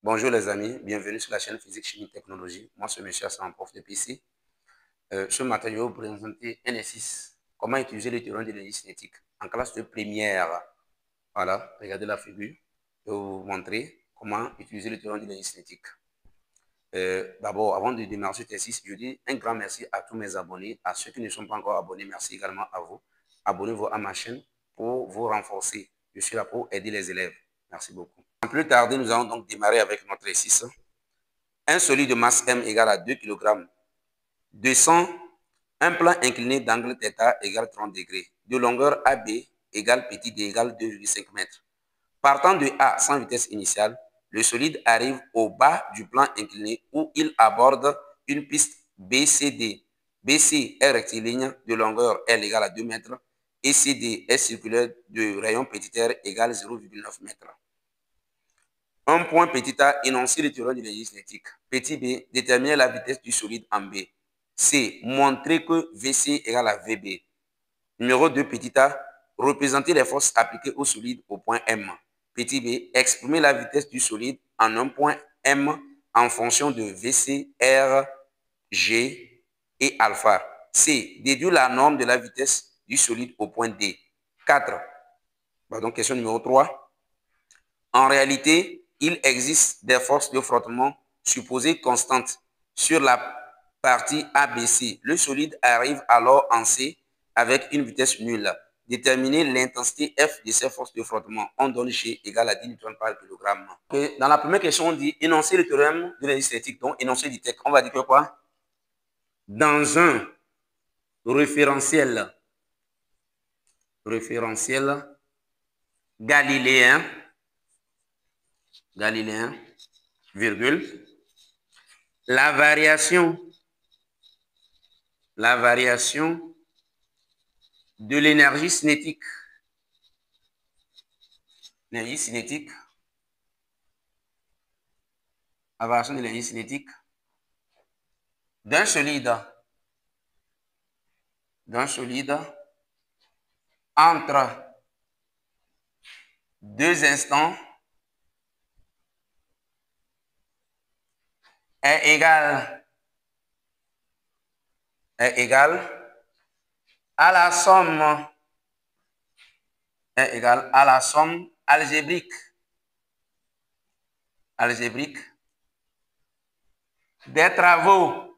Bonjour les amis, bienvenue sur la chaîne Physique, Chimie, Technologie. Moi, c'est M. Hassan, prof de PC. Ce matin, je vais vous présenter un exercice. Comment utiliser le théorème de l'énergie cinétique en classe de première. Voilà, regardez la figure. Je vais vous montrer comment utiliser le théorème de l'énergie cinétique. D'abord, avant de démarrer cet exercice, je dis un grand merci à tous mes abonnés. À ceux qui ne sont pas encore abonnés, merci également à vous. Abonnez-vous à ma chaîne pour vous renforcer. Je suis là pour aider les élèves. Merci beaucoup. Sans plus tarder, nous allons donc démarrer avec notre exercice. Un solide de masse M égale à 2 kg. Descend un plan incliné d'angle θ égale 30 degrés. De longueur AB égale petit d égale 2,5 m. Partant de A sans vitesse initiale, le solide arrive au bas du plan incliné où il aborde une piste BCD. BC est rectiligne de longueur L égale à 2 m et CD est circulaire de rayon petit r égale 0,9 m. Un point petit a, énoncer le théorème de l'énergie cinétique. Petit b, déterminer la vitesse du solide en B. C, montrer que VC égale à VB. Numéro 2, petit a, représenter les forces appliquées au solide au point M. Petit b, exprimer la vitesse du solide en un point M en fonction de VC, R, G et alpha. C, déduire la norme de la vitesse du solide au point D. 4. Donc, question numéro 3. En réalité, il existe des forces de frottement supposées constantes sur la partie ABC. Le solide arrive alors en C avec une vitesse nulle. Déterminer l'intensité F de ces forces de frottement. On donne G égale à 10 Newton par kilogramme. Okay. Dans la première question, on dit énoncer le théorème de l'énergie cinétique. Donc, énoncer du texte. On va dire que quoi? Dans un référentiel galiléen, virgule, la variation de l'énergie cinétique, la variation de l'énergie cinétique d'un solide entre deux instants est égal à la somme algébrique des travaux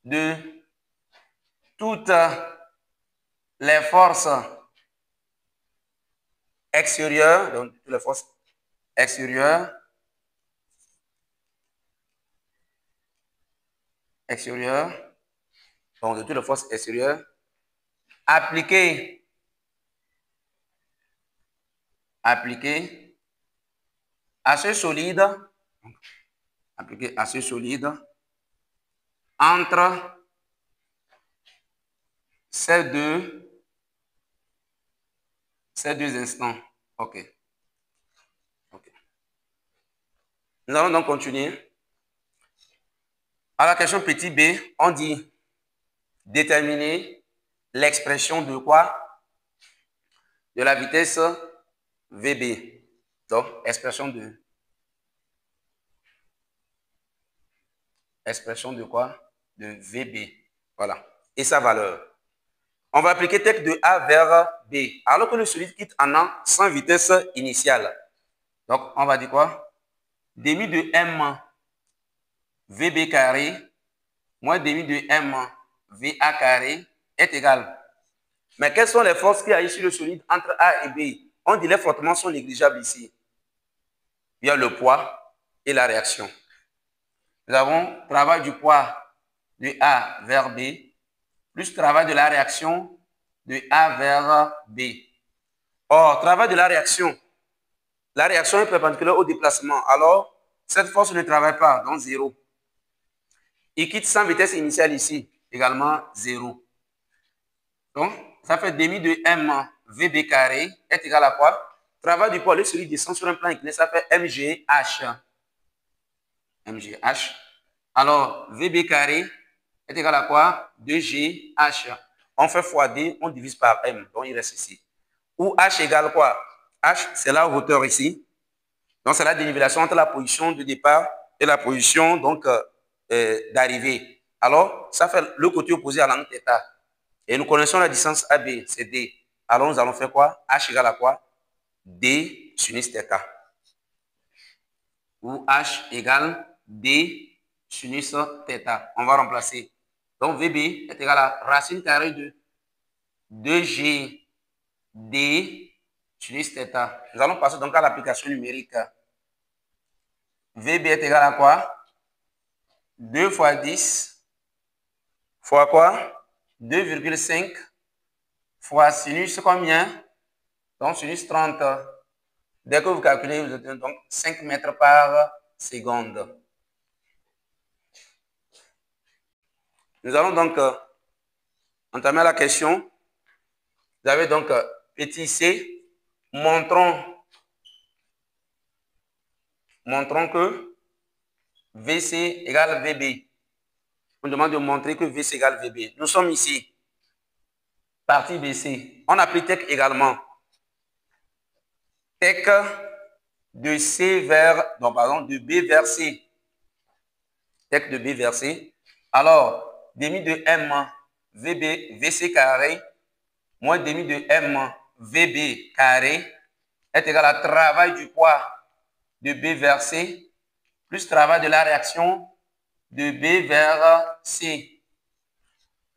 de toutes les forces extérieures, donc toutes les forces extérieures donc de toutes les forces extérieures appliquées à ce solide entre ces deux instants. OK. Nous allons donc continuer. À la question petit b, on dit déterminer l'expression de quoi? De la vitesse VB. Donc, expression de quoi? De VB. Voilà. Et sa valeur. On va appliquer texte de A vers B. Alors que le solide quitte en A sans vitesse initiale. Donc, on va dire quoi? Demi de M VB carré moins demi de M VA carré est égal. Mais quelles sont les forces qui agissent sur le solide entre A et B? On dit les frottements sont négligeables ici. Il y a le poids et la réaction. Nous avons travail du poids de A vers B plus travail de la réaction de A vers B. Or, travail de la réaction est perpendiculaire au déplacement. Alors, cette force ne travaille pas, donc 0. Il quitte sans vitesse initiale ici, également 0. Donc, ça fait demi de M VB carré est égal à quoi? Travail du poids, le solide descend sur un plan incliné, ça fait MGH. Alors, VB carré est égal à quoi? 2GH. On fait fois D, on divise par M, donc il reste ici. où H égale quoi? H, c'est la hauteur ici. Donc, c'est la dénivellation entre la position de départ et la position d'arrivée. Alors, ça fait le côté opposé à l'angle θ. Et nous connaissons la distance AB, c'est D. Alors, nous allons faire quoi? H égale à quoi? D sinus θ. Où H égale D sinus θ. On va remplacer. Donc, VB est égal à racine carrée de 2G D sinus θ. Nous allons passer donc à l'application numérique. VB est égal à quoi? 2 fois 10 fois quoi? 2,5 fois sinus combien? Donc sinus 30. Dès que vous calculez, vous obtenez donc 5 mètres par seconde. Nous allons donc entamer la question. Vous avez donc petit c, montrons que VC égale VB. On demande de montrer que VC égale VB. Nous sommes ici. Partie BC. On applique TEC également. TEC de C vers, non, pardon, de B vers C. TEC de B vers C. Alors, demi de M VB, VC carré, moins demi de M VB carré est égal à travail du poids de B vers C plus travail de la réaction de B vers C.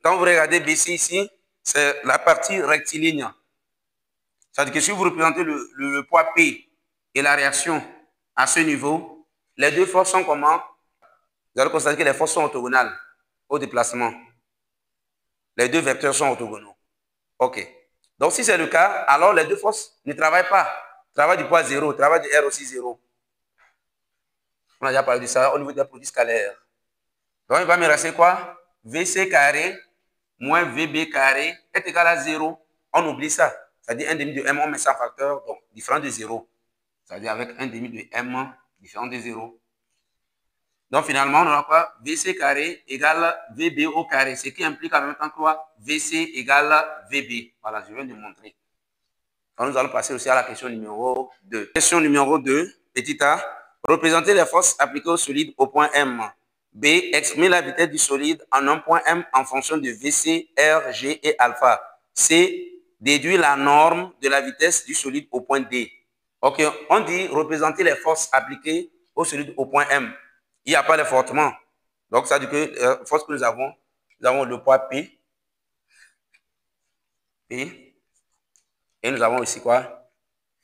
Quand vous regardez BC ici, c'est la partie rectiligne. C'est-à-dire que si vous représentez le poids P et la réaction à ce niveau, les deux forces sont comment? Vous allez constater que les forces sont orthogonales au déplacement. Les deux vecteurs sont orthogonaux. OK. Donc, si c'est le cas, alors les deux forces ne travaillent pas. Travail du poids 0, travail de R aussi 0. On a déjà parlé de ça au niveau des produits scalaires. Donc, il va me rester quoi? VC carré moins VB carré est égal à 0. On oublie ça. C'est-à-dire 1 demi de M, on met ça en facteur, donc différent de 0. C'est-à-dire avec 1 demi de M différent de 0. Donc finalement, on aura quoi? VC carré égale VB au carré, ce qui implique en même temps quoi? VC égale VB. Voilà, je viens de montrer. Donc, nous allons passer aussi à la question numéro 2. Question numéro 2, petit a. Représenter les forces appliquées au solide au point M. B. Exprimer la vitesse du solide en un point M en fonction de VC, R, G et alpha. C. Déduire la norme de la vitesse du solide au point D. Ok, on dit représenter les forces appliquées au solide au point M. Il n'y a pas de frottement. Donc, ça veut dire que la force que nous avons le poids P. P. Et nous avons aussi quoi?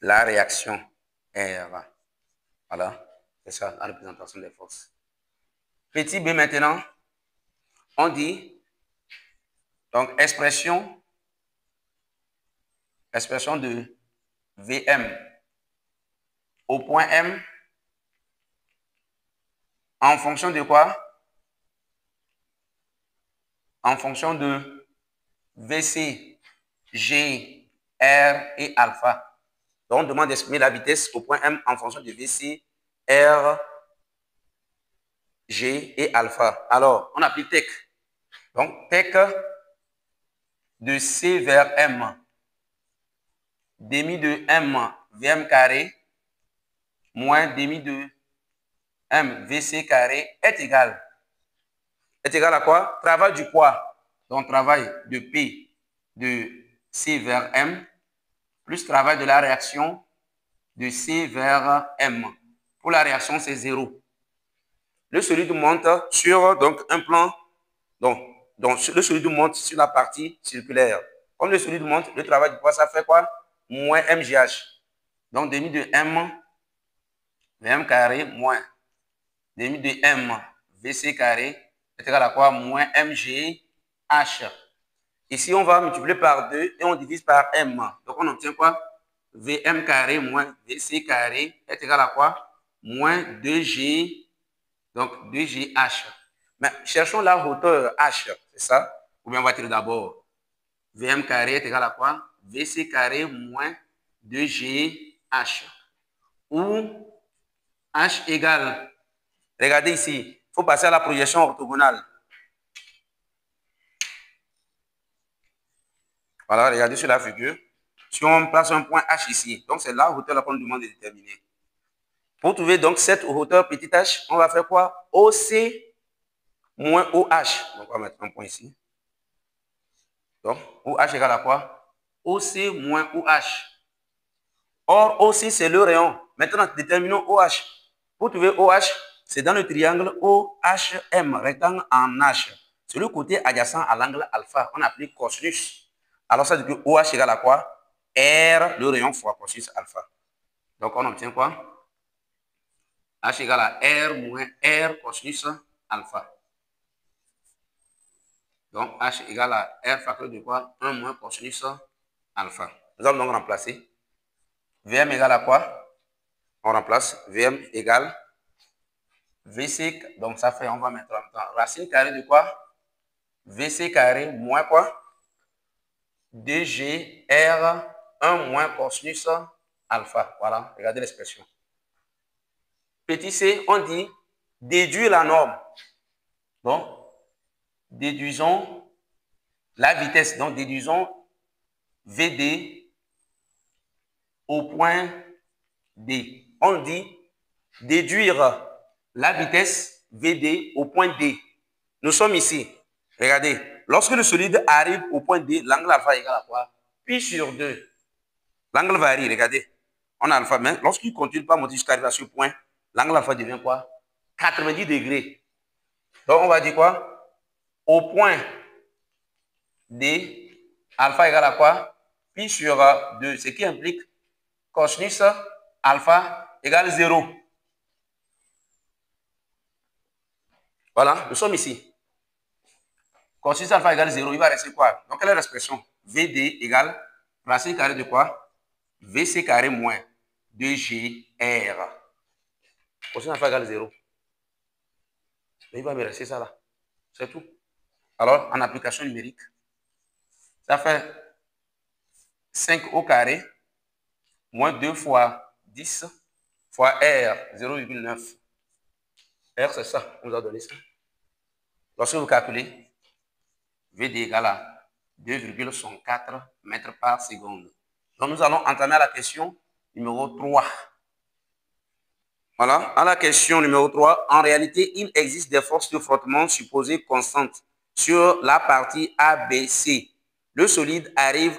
La réaction R. Voilà, c'est ça la représentation des forces. Petit b maintenant, on dit, donc expression de Vm au point M en fonction de quoi? En fonction de Vc, G, R et alpha. Donc, on demande d'exprimer la vitesse au point M en fonction de Vc, R, G et alpha. Alors, on applique TEC. Donc, TEC de C vers M, demi de M Vm carré, moins demi de M Vc carré est égal à quoi? Travail du poids. Donc, travail de P de C vers M, plus travail de la réaction de C vers M. Pour la réaction, c'est 0. Le solide monte sur donc, un plan. Donc, le solide monte sur la partie circulaire. Comme le solide monte, le travail du poids, ça fait quoi? Moins MGH. Donc, demi de M Vm carré moins demi de M Vc carré est égal à quoi? Moins MGH. Ici, on va multiplier par 2 et on divise par M. Donc, on obtient quoi? Vm carré moins Vc carré est égal à quoi? Moins 2G, donc 2GH. Mais cherchons la hauteur H, c'est ça? Ou bien on va tirer d'abord. Vm carré est égal à quoi? Vc carré moins 2GH. Où H égale, regardez ici, il faut passer à la projection orthogonale. Voilà, regardez sur la figure. Si on place un point H ici, donc c'est la hauteur qu'on nous demande de déterminer. Pour trouver donc cette hauteur petit h, on va faire quoi? OC moins OH. Donc on va mettre un point ici. Donc OH égale à quoi? OC moins OH. Or, OC, c'est le rayon. Maintenant, déterminons OH. Pour trouver OH, c'est dans le triangle OHM, rectangle en H. C'est le côté adjacent à l'angle alpha. On applique cosinus. Alors, ça veut dire que OH égale à quoi? R, le rayon fois cosinus alpha. Donc, on obtient quoi? H égale à R moins R cosinus alpha. Donc, H égale à R facteur de quoi? 1 moins cosinus alpha. Nous allons donc remplacer. VM égale à quoi? On remplace VM égale VC. Donc, ça fait, on va mettre en même temps. Racine carrée de quoi? VC carré moins quoi? 2GR 1 moins cosinus alpha. Voilà, regardez l'expression. Petit c, on dit déduire la norme. Donc, déduisons la vitesse. Donc, déduisons VD au point D. On dit déduire la vitesse VD au point D. Nous sommes ici. Regardez, lorsque le solide arrive au point D, l'angle alpha égale à quoi? Pi sur 2. L'angle varie, regardez. On a alpha, mais lorsqu'il continue pas à monter jusqu'à arriver à ce point, l'angle alpha devient quoi? 90 degrés. Donc, on va dire quoi? Au point D, alpha égale à quoi? Pi sur 2, ce qui implique cosinus alpha égale 0. Voilà, nous sommes ici. Cosinus alpha égale 0, il va rester quoi? Donc, quelle est l'expression? VD égale racine carrée de quoi? VC carré moins 2GR. Cosinus alpha égale 0. Mais il va me rester ça là. C'est tout. Alors, en application numérique, ça fait 5 au carré moins 2 fois 10 fois R, 0,9. R, c'est ça, on nous a donné ça. Lorsque vous calculez, VD égale à 2,64 mètres par seconde. Donc, nous allons entamer la question numéro 3. Voilà, à la question numéro 3, en réalité, il existe des forces de frottement supposées constantes sur la partie ABC. Le solide arrive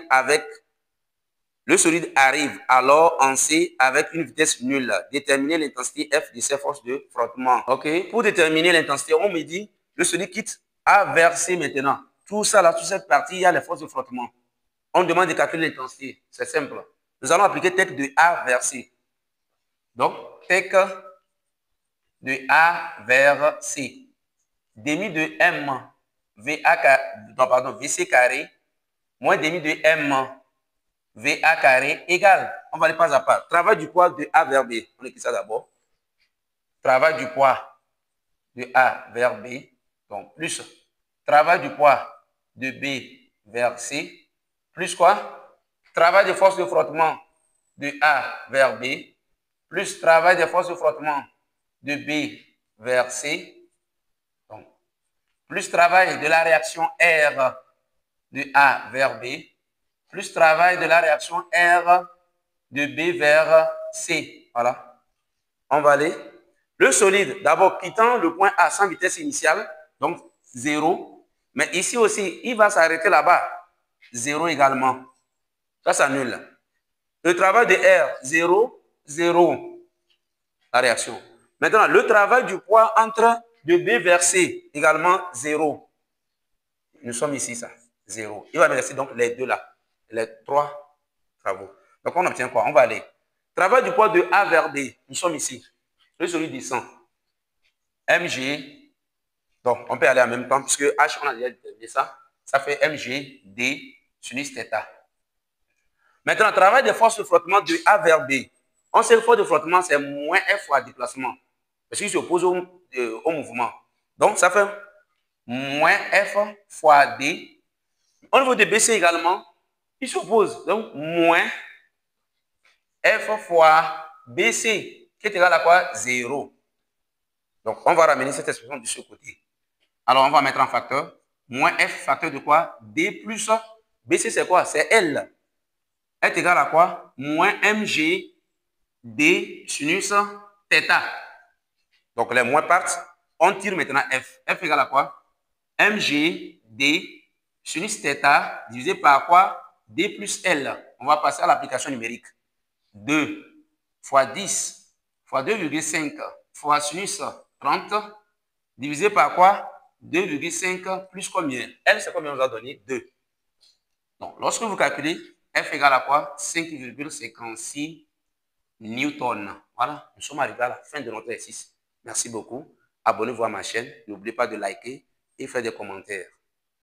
alors en C avec une vitesse nulle. Déterminer l'intensité F de ces forces de frottement. Ok, pour déterminer l'intensité, on me dit le solide quitte A vers C maintenant. Tout ça là, toute cette partie, il y a les forces de frottement. On demande de calculer l'intensité. C'est simple. Nous allons appliquer tech de A vers C. Donc, tech de A vers C. Demi de M VC carré moins demi de M VA carré égale, on va aller pas à pas. Travail du poids de A vers B. On écrit ça d'abord. Travail du poids de A vers B. Donc, plus travail du poids de B vers C. Plus quoi? Travail de force de frottement de A vers B. Plus travail de force de frottement de B vers C. Donc, plus travail de la réaction R de A vers B. Plus travail de la réaction R de B vers C. Voilà. On va aller. Le solide, d'abord, quittant le point A sans vitesse initiale, donc 0. Mais ici aussi, il va s'arrêter là-bas. 0 également. Ça s'annule. Le travail de R, 0, 0. La réaction. Maintenant, le travail du poids entre de B vers C, également 0. Nous sommes ici, ça. 0. Il va me rester donc les deux là. Les 3 travaux. Donc, on obtient quoi? On va aller. Travail du poids de A vers B. Nous sommes ici. Le solide descend. MG. Donc, on peut aller en même temps, puisque H, on a déjà déterminé ça. Ça fait MG, D, sinus θ. Maintenant, travail de force de frottement de A vers B. On sait que force de frottement, c'est moins F fois déplacement. Parce qu'il s'oppose au mouvement. Donc, ça fait moins F fois D. Au niveau de BC également, il s'oppose. Donc, moins F fois BC, qui est égal à quoi? 0. Donc, on va ramener cette expression de ce côté. Alors, on va mettre en facteur. Moins F facteur de quoi? D plus BC, c'est quoi? C'est L. est égal à quoi? Moins mg d sinus θ. Donc les moins partent. On tire maintenant f. F égale à quoi? mg d sinus θ divisé par quoi? D plus L. On va passer à l'application numérique. 2 fois 10 fois 2,5 fois sinus 30 divisé par quoi? 2,5 plus combien? L, c'est combien on nous a donné? 2. Donc, lorsque vous calculez, F égale à quoi? 5,56 newtons. Voilà, nous sommes arrivés à la fin de notre exercice. Merci beaucoup. Abonnez-vous à ma chaîne. N'oubliez pas de liker et faire des commentaires.